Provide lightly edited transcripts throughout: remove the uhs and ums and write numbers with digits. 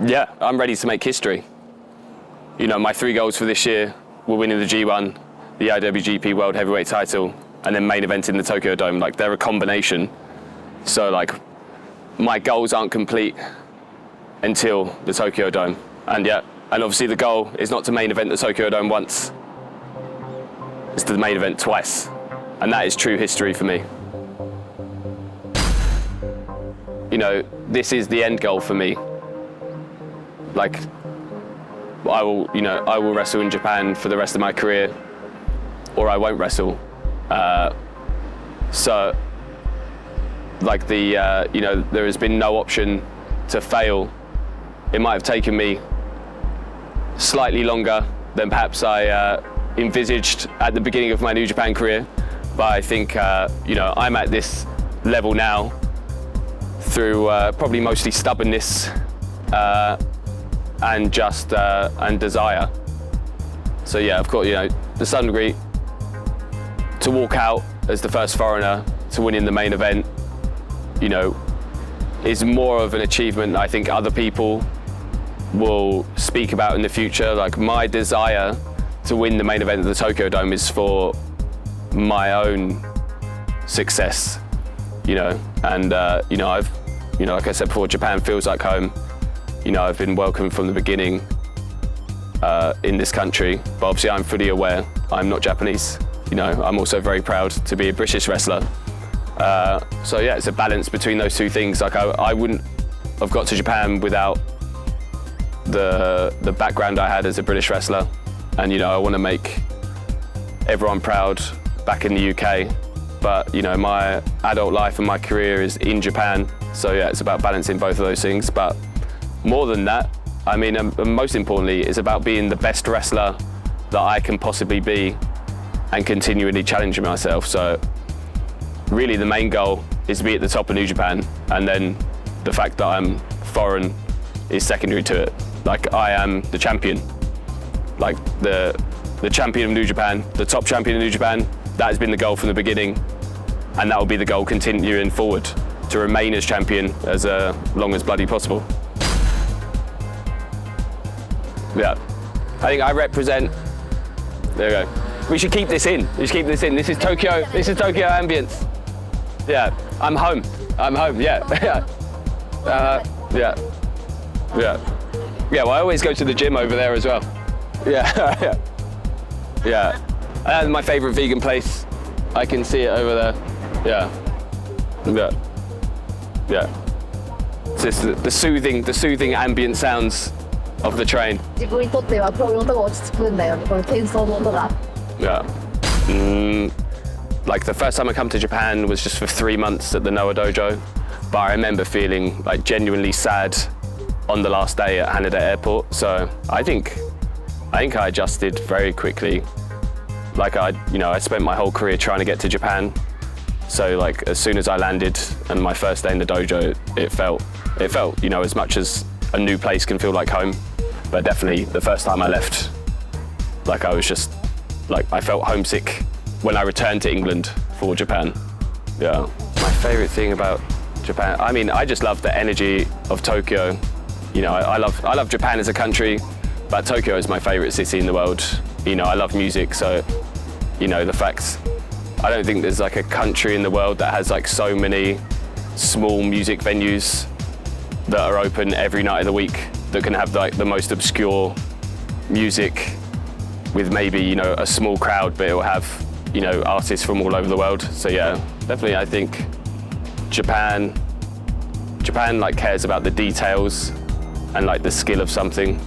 Yeah, I'm ready to make history. You know, my 3 goals for this year were winning the G1, the IWGP World Heavyweight title, and then main event in the Tokyo Dome. Like, they're a combination. So, like, my goals aren't complete until the Tokyo Dome. And yeah, and obviously the goal is not to main event the Tokyo Dome once. It's to the main event twice. And that is true history for me. You know, this is the end goal for me. Like, I will wrestle in Japan for the rest of my career, or I won't wrestle. So, like there has been no option to fail. It might have taken me slightly longer than perhaps I envisaged at the beginning of my New Japan career, but I think I'm at this level now through probably mostly stubbornness and desire. So yeah, of course, to some degree, to walk out as the first foreigner to win in the main event, is more of an achievement I think other people will speak about in the future. Like, my desire to win the main event of the Tokyo Dome is for my own success, and I've, like I said before, Japan feels like home. I've been welcomed from the beginning in this country, but obviously I'm fully aware I'm not Japanese. I'm also very proud to be a British wrestler. So yeah, it's a balance between those two things. Like, I wouldn't have got to Japan without the background I had as a British wrestler, and I want to make everyone proud back in the UK. But my adult life and my career is in Japan, so yeah, it's about balancing both of those things. But more than that, I mean, most importantly, it's about being the best wrestler that I can possibly be and continually challenging myself. So really the main goal is to be at the top of New Japan, and then the fact that I'm foreign is secondary to it. Like, I am the champion, like the champion of New Japan, the top champion of New Japan. That has been the goal from the beginning, and that will be the goal continuing forward, to remain as champion as long as bloody possible. Yeah, I think I represent, there we go. We should keep this in. This is Tokyo ambience. Yeah, I'm home, yeah. Yeah, well, I always go to the gym over there as well. Yeah. And my favorite vegan place, I can see it over there. Yeah. It's just the soothing ambient sounds of the train. 自分にとってはこういう音が落ち着くんだよね、この転送の音が。Yeah. Like, the first time I come to Japan was just for 3 months at the Noah Dojo, but I remember feeling like genuinely sad on the last day at Haneda Airport. So I think I adjusted very quickly. Like, I spent my whole career trying to get to Japan. So, like, as soon as I landed and my first day in the dojo, it felt, as much as a new place can feel like home. But definitely the first time I left, like, I was just, like, I felt homesick when I returned to England for Japan. Yeah. My favorite thing about Japan, I mean, I just love the energy of Tokyo. I love Japan as a country, but Tokyo is my favorite city in the world. I love music, so, the fact, I don't think there's like a country in the world that has like so many small music venues that are open every night of the week, that can have like the most obscure music with maybe, a small crowd, but it will have, artists from all over the world. So yeah, definitely I think Japan like cares about the details and like the skill of something.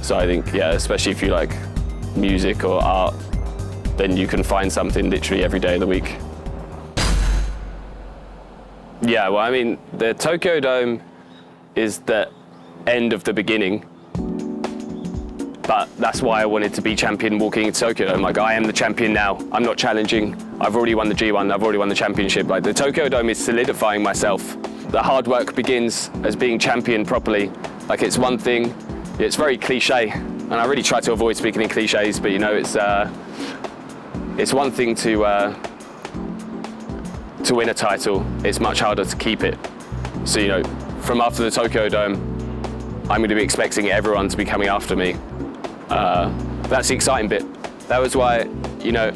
So I think, yeah, especially if you like music or art, then you can find something literally every day of the week. Yeah, well, I mean, the Tokyo Dome is the end of the beginning, but that's why I wanted to be champion walking into Tokyo Dome. Like, I am the champion now. I'm not challenging. I've already won the G1. I've already won the championship. Like, the Tokyo Dome is solidifying myself. The hard work begins as being champion properly. Like, it's one thing, it's very cliche, and I really try to avoid speaking in cliches, but it's one thing to win a title. It's much harder to keep it. So, from after the Tokyo Dome, I'm going to be expecting everyone to be coming after me. That's the exciting bit. That was why, you know,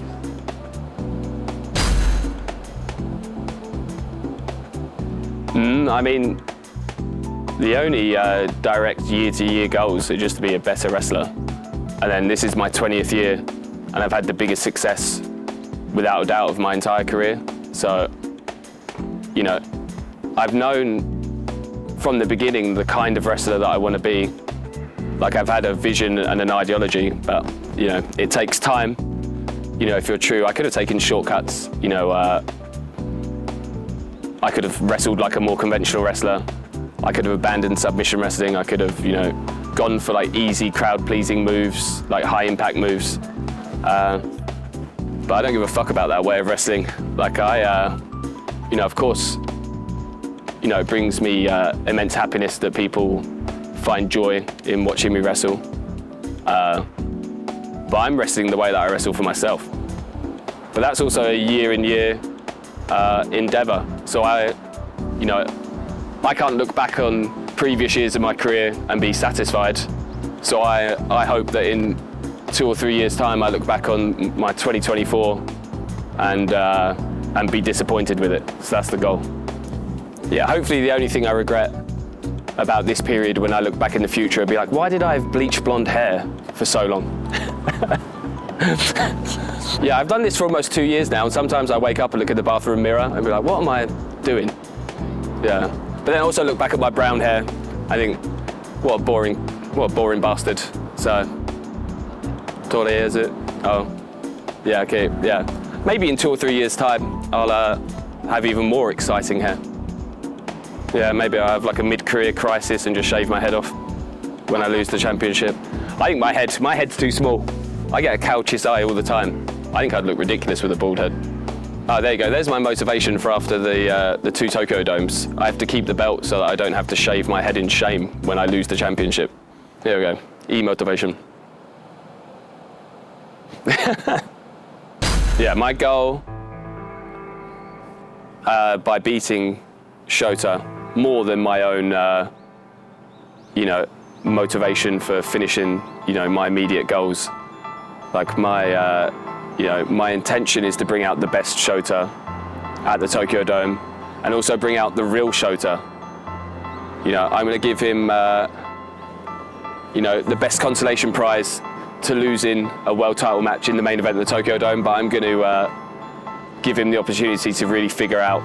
I mean, the only direct year-to-year goals are just to be a better wrestler. And then this is my 20th year, and I've had the biggest success, without a doubt, of my entire career. So, you know, I've known from the beginning the kind of wrestler that I want to be. Like, I've had a vision and an ideology, but, you know, it takes time. You know, if you're true, I could have taken shortcuts. You know, I could have wrestled like a more conventional wrestler. I could have abandoned submission wrestling. I could have, you know, gone for like easy crowd-pleasing moves, like high-impact moves. But I don't give a fuck about that way of wrestling. Like you know, of course, you know, it brings me immense happiness that people find joy in watching me wrestle. But I'm wrestling the way that I wrestle for myself. But that's also a year-in-year endeavor. So you know, I can't look back on previous years of my career and be satisfied. So I hope that in 2 or 3 years' time, I look back on my 2024 and be disappointed with it. So that's the goal. Yeah, hopefully the only thing I regret about this period when I look back in the future will be like, why did I have bleached blonde hair for so long? Yeah, I've done this for almost 2 years now, and sometimes I wake up and look at the bathroom mirror and be like, what am I doing? Yeah. But then also look back at my brown hair. I think, what a boring bastard. So, Torre, is it? Oh, yeah, okay, yeah. Maybe in 2 or 3 years' time, I'll have even more exciting hair. Yeah, maybe I'll have like a mid-career crisis and just shave my head off when I lose the championship. I think my head's too small. I get a couch's eye all the time. I think I'd look ridiculous with a bald head. Oh, there you go. There's my motivation for after the 2 Tokyo Domes. I have to keep the belt so that I don't have to shave my head in shame when I lose the championship. Here we go. E-motivation. Yeah, my goal by beating Shota, more than my own, you know, motivation for finishing, you know, my immediate goals. Like you know, my intention is to bring out the best Shota at the Tokyo Dome, and also bring out the real Shota. You know, I'm going to give him, you know, the best consolation prize to losing a world title match in the main event of the Tokyo Dome, but I'm going to give him the opportunity to really figure out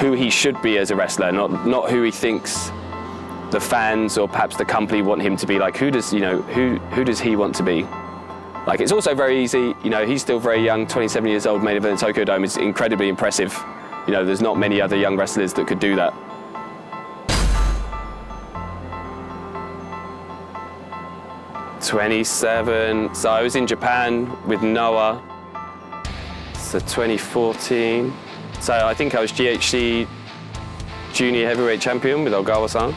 who he should be as a wrestler, not who he thinks the fans or perhaps the company want him to be. Like, who does he want to be? Like, it's also very easy, you know, he's still very young, 27 years old, main event of the Tokyo Dome is incredibly impressive. You know, there's not many other young wrestlers that could do that. '27, so I was in Japan with Noah, so 2014. So I think I was GHC junior heavyweight champion with Ogawa-san,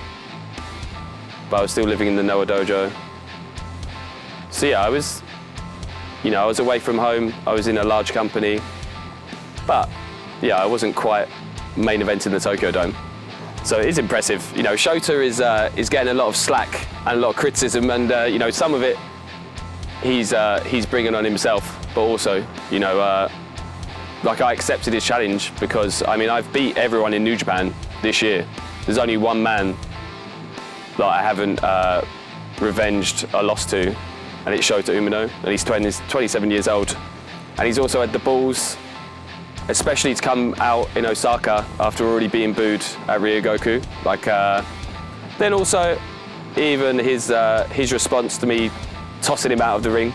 but I was still living in the Noah dojo. So yeah, I was away from home, I was in a large company, but yeah, I wasn't quite main event in the Tokyo Dome. So it is impressive. You know, Shota is getting a lot of slack and a lot of criticism, and you know, some of it he's bringing on himself, but also, you know, like, I accepted his challenge because, I mean, I've beat everyone in New Japan this year. There's only one man that I haven't revenged a loss to, and it's Shota Umino, and he's 27 years old. And he's also had the balls, especially to come out in Osaka after already being booed at Ryogoku. Like, then also, even his response to me tossing him out of the ring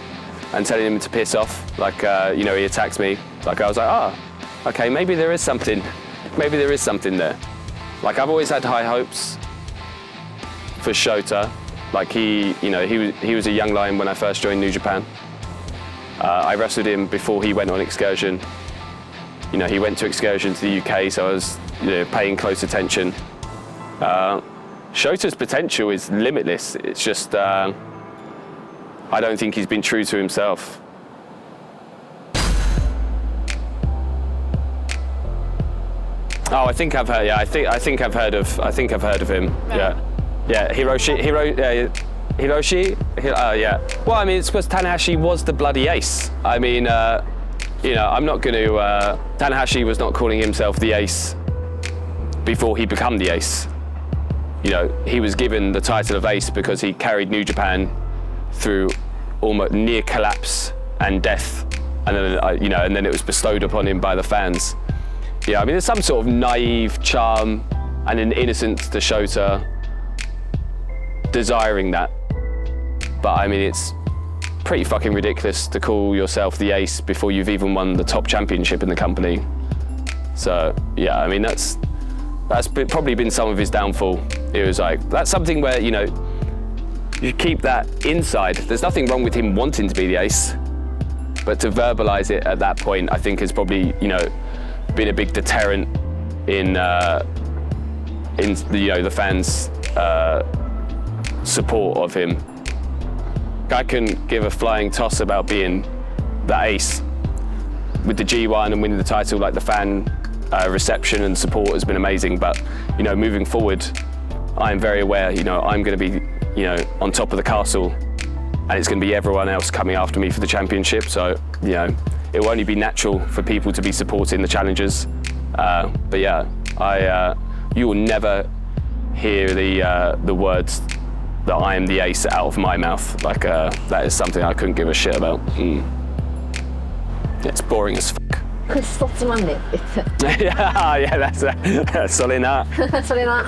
and telling him to piss off, like, you know, he attacks me. Like, I was like, okay, maybe there is something there. Like, I've always had high hopes for Shota. Like, he was a young lion when I first joined New Japan. I wrestled him before he went on excursion. You know, he went to excursion to the UK, so I was, you know, paying close attention. Shota's potential is limitless. It's just, I don't think he's been true to himself. Oh, I think I've heard. Yeah, I think I've heard of him. Yeah. Hiroshi? Yeah. Well, I mean, it's because Tanahashi was the bloody ace. I mean, I'm not going to... Tanahashi was not calling himself the ace before he became the ace. He was given the title of ace because he carried New Japan through almost near collapse and death, and then and then it was bestowed upon him by the fans. I mean, there's some sort of naive charm and an innocence to Shota desiring that, but I mean, it's pretty fucking ridiculous to call yourself the ace before you've even won the top championship in the company. So yeah, I mean, that's probably been some of his downfall. It was like, that's something where you keep that inside. There's nothing wrong with him wanting to be the ace, but to verbalise it at that point, I think has probably, been a big deterrent in the fans' support of him. I couldn't give a flying toss about being the ace. With the G1 and winning the title, like the fan reception and support has been amazing. But moving forward, I'm very aware. I'm going to be on top of the castle, and it's going to be everyone else coming after me for the championship. So it will only be natural for people to be supporting the challengers. But yeah, you will never hear the words that I am the ace out of my mouth. Like that is something I couldn't give a shit about. It's boring as fuck. くっそつまんねえって Yeah, that's それなそれな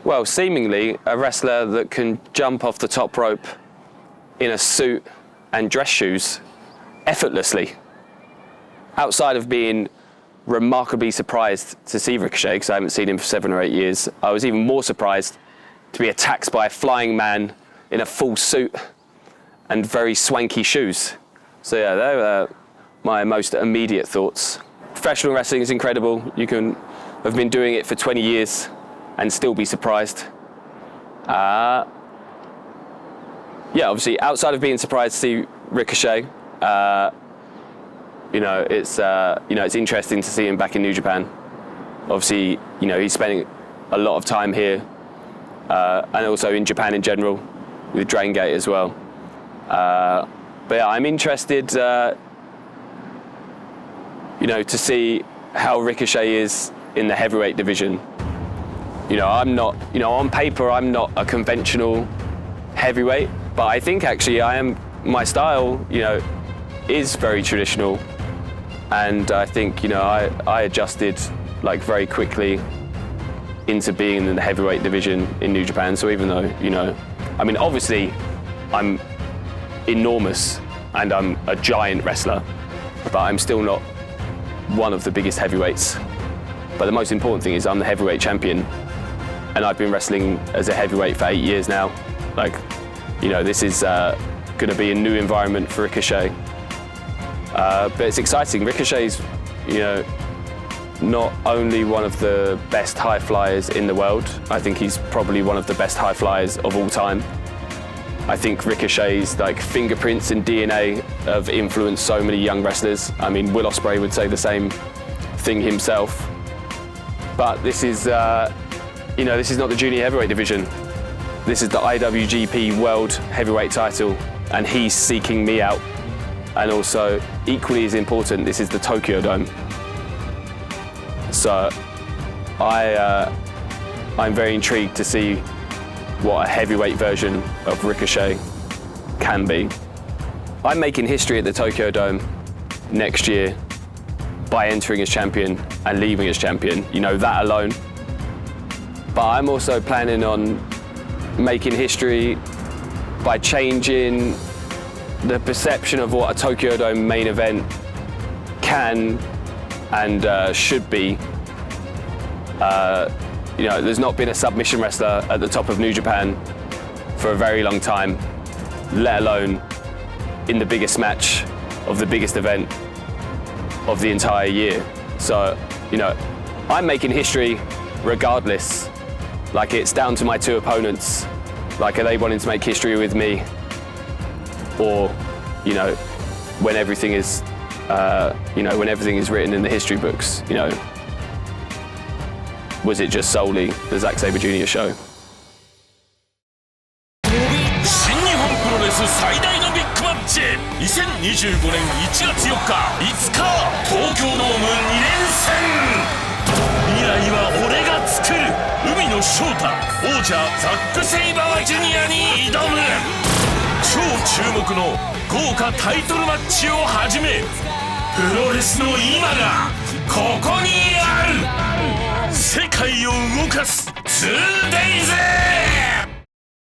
Well, seemingly a wrestler that can jump off the top rope in a suit and dress shoes effortlessly. Outside of being remarkably surprised to see Ricochet, because I haven't seen him for 7 or 8 years, I was even more surprised to be attacked by a flying man in a full suit and very swanky shoes. So yeah, they were my most immediate thoughts. Professional wrestling is incredible. You can have been doing it for 20 years and still be surprised. Yeah, obviously, outside of being surprised to see Ricochet, it's interesting to see him back in New Japan. Obviously, he's spending a lot of time here, and also in Japan in general, with Dragon Gate as well. But yeah, I'm interested, to see how Ricochet is in the heavyweight division. I'm not, on paper, I'm not a conventional heavyweight, but I think actually my style, is very traditional. And I think, I adjusted like very quickly into being in the heavyweight division in New Japan. So even though, obviously I'm enormous and I'm a giant wrestler, but I'm still not one of the biggest heavyweights. But the most important thing is I'm the heavyweight champion. And I've been wrestling as a heavyweight for 8 years now. This is going to be a new environment for Ricochet. But it's exciting. Ricochet's, not only one of the best high flyers in the world, I think he's probably one of the best high flyers of all time. I think Ricochet's fingerprints and DNA have influenced so many young wrestlers. I mean, Will Ospreay would say the same thing himself. But this is not the junior heavyweight division. This is the IWGP World Heavyweight title, and he's seeking me out. And also, equally as important, this is the Tokyo Dome. So, I'm very intrigued to see what a heavyweight version of Ricochet can be. I'm making history at the Tokyo Dome next year by entering as champion and leaving as champion. That alone. But I'm also planning on making history by changing the perception of what a Tokyo Dome main event can and should be. There's not been a submission wrestler at the top of New Japan for a very long time, let alone in the biggest match of the biggest event of the entire year. So, I'm making history regardless. It's down to my 2 opponents. Are they wanting to make history with me? Or, when everything is You know, when everything is written in the history books, you know, was it just solely the Zack Sabre Jr. show? 新日本プロレス最大のビッグマッチ、2025年1月4日5日東京ドーム2連戦。未来は俺が作る。海野翔太、王者ザック・セイバージュニアに挑む。超注目の豪華タイトルマッチをはじめ、プロレスの今がここにある。世界を動かす 2days